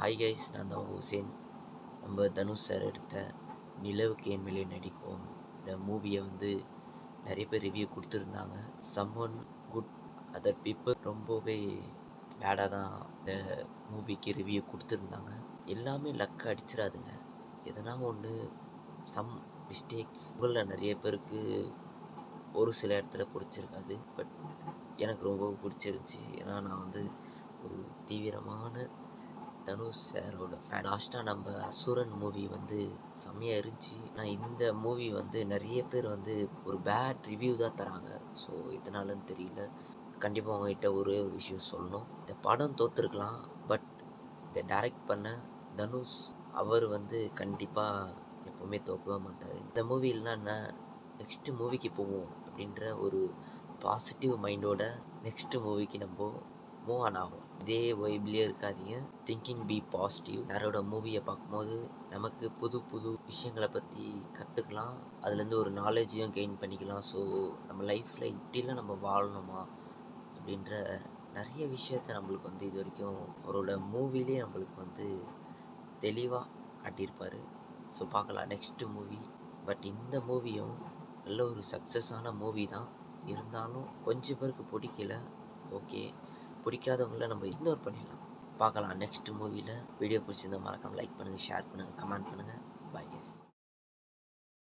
Hi guys, நான் தான் உங்கள் ஹுசேன். நம்ம தனுஷ் சார் எடுத்த நிலவுக்கு என் மேலே நடிக்கும் இந்த மூவியை வந்து நிறைய பேர் ரிவ்யூ கொடுத்துருந்தாங்க. சம்ஒன் குட் அதர் பீப்புள் ரொம்பவே பேடாக தான் இந்த மூவிக்கு ரிவ்யூ கொடுத்துருந்தாங்க. எல்லாமே லக் அடிச்சிடாதுங்க. எதனா ஒன்று சம் மிஸ்டேக்ஸ் உங்களில் நிறைய பேருக்கு ஒரு சில இடத்துல பிடிச்சிருக்காது. பட் எனக்கு ரொம்ப பிடிச்சிருந்துச்சி. ஏன்னா நான் வந்து ஒரு தீவிரமான தனுஷ் சாரோட ஃபேன். லாஸ்ட்டாக நம்ம அசுரன் மூவி வந்து செம்மையாக இருந்துச்சு. ஆனால் இந்த மூவி வந்து நிறைய பேர் வந்து ஒரு பேட் ரிவ்யூ தான் தராங்க. ஸோ இதனாலன்னு தெரியல. கண்டிப்பாக உங்ககிட்ட ஒரே ஒரு விஷயம் சொல்லணும். இந்த படம் தோற்றுருக்கலாம், பட் இதை டைரக்ட் பண்ண தனுஷ் அவர் வந்து கண்டிப்பாக எப்போவுமே தோற்கவே மாட்டார். இந்த மூவி இல்லைன்னா நெக்ஸ்ட்டு மூவிக்கு போவோம் அப்படின்ற ஒரு பாசிட்டிவ் மைண்டோட நெக்ஸ்ட்டு மூவிக்கு நம்ம மூவ் ஆன் ஆகும். இதே வைப்லேயே இருக்காதீங்க. Thinking B positive. யாரோட மூவியை பார்க்கும்போது நமக்கு புது புது விஷயங்களை பற்றி கற்றுக்கலாம். அதுலேருந்து ஒரு நாலேஜையும் கெயின் பண்ணிக்கலாம். ஸோ நம்ம லைஃப்பில் இப்படிலாம் நம்ம வாழணுமா அப்படின்ற நிறைய விஷயத்த நம்மளுக்கு வந்து இது வரைக்கும் அவரோட மூவிலே நம்மளுக்கு வந்து தெளிவாக காட்டியிருப்பார். ஸோ பார்க்கலாம் நெக்ஸ்ட்டு மூவி. பட் இந்த மூவியும் நல்ல ஒரு சக்ஸஸான மூவி தான். இருந்தாலும் கொஞ்சம் பேருக்கு பிடிக்கல. ஓகே, பிடிக்காதவங்கள நம்ம இக்னோர் பண்ணிடலாம். பார்க்கலாம் நெக்ஸ்ட் மூவியில். வீடியோ பிடிச்சிருந்தா மறக்காமல் லைக் பண்ணுங்கள், ஷேர் பண்ணுங்கள், கமெண்ட் பண்ணுங்கள். Bye guys.